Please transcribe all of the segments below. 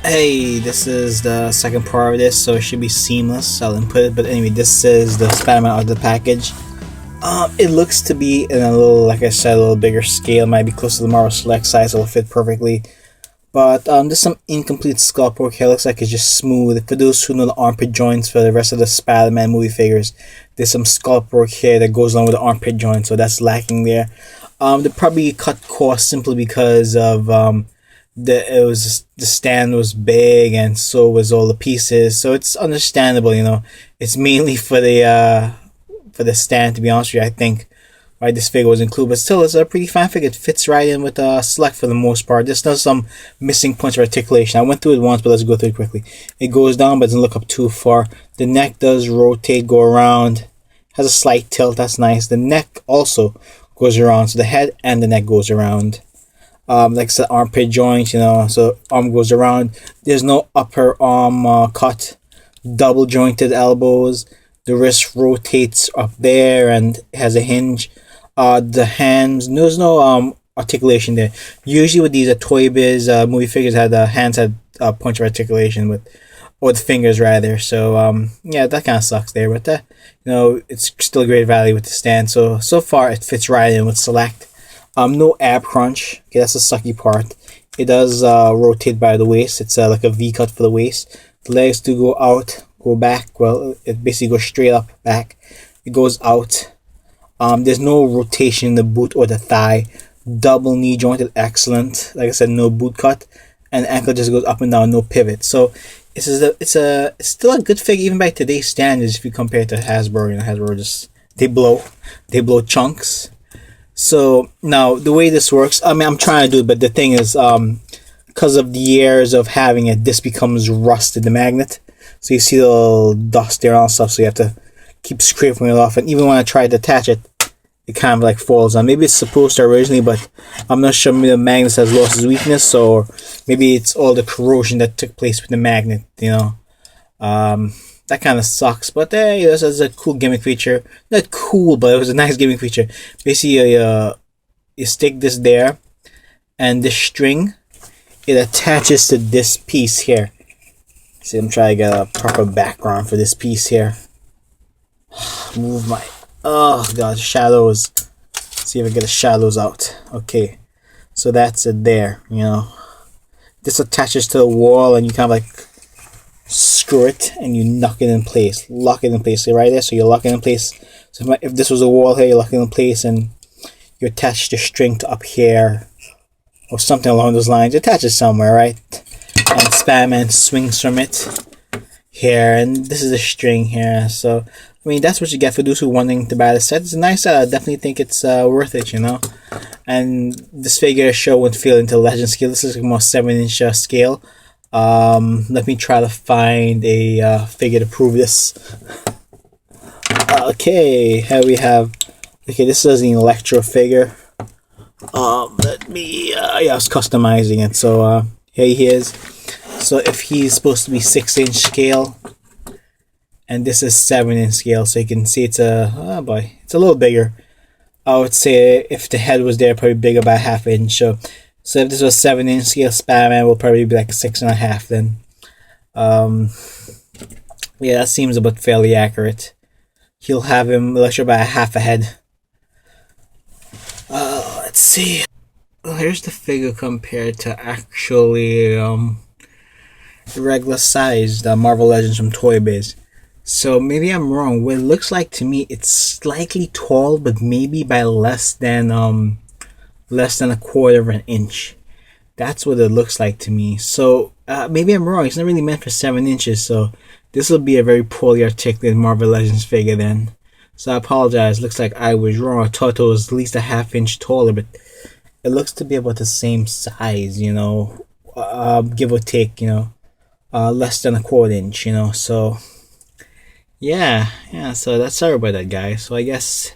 Hey, this is the second part of this, so it should be seamless. I'll input it, but anyway, this is the Spiderman out of the package. It looks to be in a little, like I said, a little bigger scale. Might be close to the Marvel Select size, so it'll fit perfectly. But there's some incomplete sculpt work here. Looks like it's just smooth. For those who know the armpit joints for the rest of the Spider-Man movie figures, there's some sculpt work here that goes along with the armpit joint, so that's lacking there. They probably cut costs simply because of the stand was big and so was all the pieces. So it's understandable, It's mainly for the stand, to be honest with you. I think why this figure was included, but still, it's a pretty fine figure. It fits right in with Select for the most part. There's still some missing points of articulation. I went through it once, but let's go through it quickly. It goes down, but doesn't look up too far. The neck does rotate, go around, has a slight tilt. That's nice. The neck also goes around, so the head and the neck goes around. Like I said, armpit joint, so arm goes around. There's no upper arm cut. Double jointed elbows. The wrist rotates up there and has a hinge. The hands, there's no articulation there. Usually with these Toy Biz movie figures, the hands had points of articulation or the fingers rather. So yeah, that kind of sucks there. But it's still a great value with the stand. So far it fits right in with Select. No ab crunch. Okay, that's the sucky part. It does rotate by the waist. It's like a V cut for the waist. The legs do go out, go back. Well, it basically goes straight up, back. It goes out. There's no rotation in the boot or the thigh. Double knee jointed, excellent. Like I said, no boot cut, and the ankle just goes up and down, no pivot. So it's still a good figure even by today's standards if you compare it to Hasbro. Hasbro just they blow chunks. So now the way this works, I mean, I'm trying to do it, but the thing is, because of the years of having it, this becomes rusted, the magnet. So you see the little dust there and stuff, so you have to keep scraping it off. And even when I try to attach it, it kind of like falls on. Maybe it's supposed to originally, but I'm not sure. Maybe the magnet has lost its weakness, or maybe it's all the corrosion that took place with the magnet. That kind of sucks. But hey, this is a cool gimmick feature. Not cool, but it was a nice gimmick feature. Basically, you stick this there, and the string it attaches to this piece here. See, I'm trying to get a proper background for this piece here. Move my god, shadows. See if I get the shadows out. Okay, so that's it there. This attaches to the wall, and you kind of like screw it and you lock it in place. So right there, so you lock it in place. So if this was a wall here, you lock it in place, and you attach the string to up here or something along those lines. You attach it somewhere, right? And Spiderman swings from it here, and this is a string here. So I mean, that's what you get for those who are wanting to buy the set. It's a nice set. I definitely think it's worth it, And this figure sure won't feel into legend scale. This is like more 7-inch scale. Let me try to find a figure to prove this. Okay, here we have. Okay, this is an Electro figure. Let me. Yeah, I was customizing it. So here he is. So if he's supposed to be 6-inch scale, and this is 7-inch scale, so you can see it's it's a little bigger. I would say if the head was there, probably bigger by ½ inch. So if this was 7-inch scale, Spider-Man will probably be like 6.5 then. Yeah, that seems about fairly accurate. He'll have him Electro by half a head. Let's see. Well, here's the figure compared to actually the regular size, the Marvel Legends from Toy Biz. So maybe I'm wrong. What it looks like to me, it's slightly tall, but maybe by less than a 1/4 of an inch. That's what it looks like to me. So maybe I'm wrong. It's not really meant for 7 inches. So this will be a very poorly articulated Marvel Legends figure then. So I apologize. Looks like I was wrong. I thought it was at least a ½ inch taller, but it looks to be about the same size. Give or take. Less than a 1/4 inch. So. Yeah, so that's sorry about that, guys. So I guess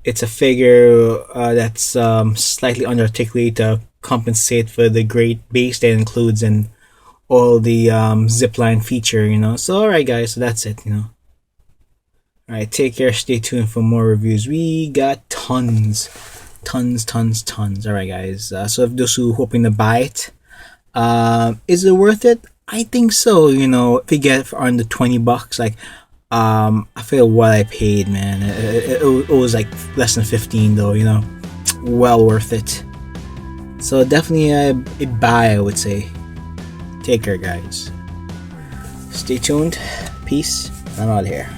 it's a figure that's slightly under-articulated to compensate for the great base that it includes and all the zipline feature, So alright, guys, so that's it, Alright, take care, stay tuned for more reviews. We got tons. Alright, guys, so if those who hoping to buy it, Is it worth it? I think so. You know, if you get it for under $20, like, I feel what I paid, man. It was like less than 15 though. You know, well worth it. So definitely a buy, I would say. Take care, guys. Stay tuned. Peace. I'm out of here.